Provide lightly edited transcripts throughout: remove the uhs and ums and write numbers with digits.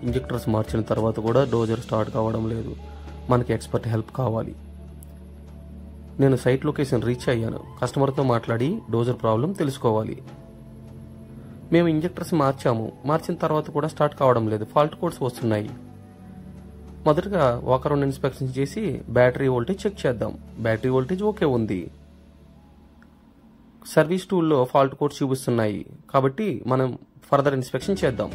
Injectors మార్చిన తర్వాత కూడా డోజర్ స్టార్ట్ కావడం లేదు. మనకి ఎక్స్పర్ట్ హెల్ప్ కావాలి. నేను సైట్ లొకేషన్ రీచ్ అయ్యాను. కస్టమర్తో మాట్లాడి డోజర్ ప్రాబ్లం తెలుసుకోవాలి. మేము ఇంజెక్టర్స్ మార్చిన తర్వాత కూడా స్టార్ట్ కావడం లేదు. ఫాల్ట్ కోడ్స్ వస్తున్నాయి. మొదటగా ఒక 2 ఇన్స్పెక్షన్ చేసి బ్యాటరీ వోల్టేజ్ చెక్ చేద్దాం. బ్యాటరీ వోల్టేజ్ ఓకే ఉంది. సర్వీస్ టూల్లో ఫాల్ట్ కోడ్స్ చూపిస్తున్నాయి కాబట్టి మనం ఫర్దర్ ఇన్స్పెక్షన్ చేద్దాం.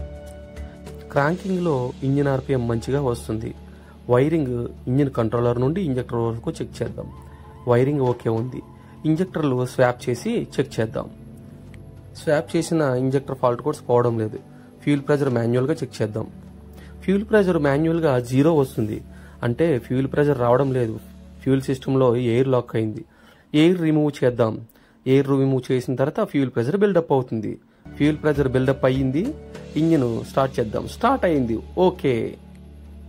క్రాంకింగ్లో ఇంజిన్ ఆర్పిఎం మంచిగా వస్తుంది. వైరింగ్ ఇంజిన్ కంట్రోలర్ నుండి ఇంజెక్టర్ వరకు చెక్ చేద్దాం. వైరింగ్ ఓకే ఉంది. ఇంజెక్టర్లు స్వాప్ చేసి చెక్ చేద్దాం. స్వాప్ చేసిన ఇంజెక్టర్ ఫాల్ట్ కోడ్స్ పోవడం లేదు. ఫ్యూల్ ప్రెజర్ మాన్యువల్గా చెక్ చేద్దాం. ఫ్యూల్ ప్రెజర్ మాన్యువల్గా 0 వస్తుంది. అంటే ఫ్యూల్ ప్రెజర్ రావడం లేదు. ఫ్యూల్ సిస్టంలో ఎయిర్ లాక్ అయింది. ఎయిర్ రిమూవ్ చేద్దాం. ఎయిర్ రిమూవ్ చేసిన తర్వాత ఫ్యూల్ ప్రెజర్ బిల్డప్ అవుతుంది. ఫ్యూల్ ప్రెజర్ బిల్డప్ అయ్యింది. ఇంజిన్ స్టార్ట్ చేద్దాం. స్టార్ట్ అయింది. ఓకే.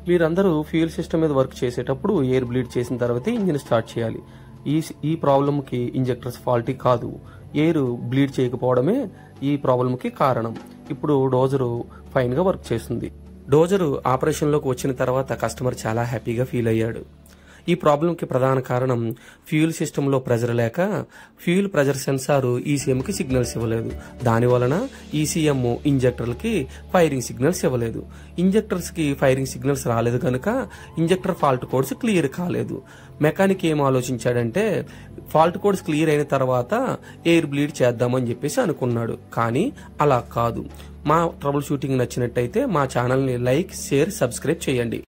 మీరందరూ ఫ్యూల్ సిస్టమ్ మీద వర్క్ చేసేటప్పుడు ఎయిర్ బ్లీడ్ చేసిన తర్వాత ఇంజిన్ స్టార్ట్ చేయాలి. ఈ ప్రాబ్లంకి ఇంజెక్టర్స్ ఫాల్టీ కాదు. ఎయిర్ బ్లీడ్ చేయకపోవడమే ఈ ప్రాబ్లంకి కారణం. ఇప్పుడు డోజరు ఫైన్ గా వర్క్ చేస్తుంది. డోజరు ఆపరేషన్లోకి వచ్చిన తర్వాత కస్టమర్ చాలా హ్యాపీగా ఫీల్ అయ్యాడు. ఈ ప్రాబ్లంకి ప్రధాన కారణం ఫ్యూల్ సిస్టంలో ప్రెజర్ లేక ఫ్యూల్ ప్రెజర్ సెన్సార్ ఈసీఎంకి సిగ్నల్స్ ఇవ్వలేదు. దాని వలన ఈసీఎం ఇంజెక్టర్లకి ఫైరింగ్ సిగ్నల్స్ ఇవ్వలేదు. ఇంజెక్టర్స్కి ఫైరింగ్ సిగ్నల్స్ రాలేదు కనుక ఇంజెక్టర్ ఫాల్ట్ కోడ్స్ క్లియర్ కాలేదు. మెకానిక్ ఏం ఆలోచించాడంటే ఫాల్ట్ కోడ్స్ క్లియర్ అయిన తర్వాత ఎయిర్ బ్లీడ్ చేద్దామని చెప్పేసి అనుకున్నాడు. కానీ అలా కాదు. మా ట్రబుల్ షూటింగ్ నచ్చినట్టయితే మా ఛానల్ని లైక్, షేర్, సబ్స్క్రైబ్ చేయండి.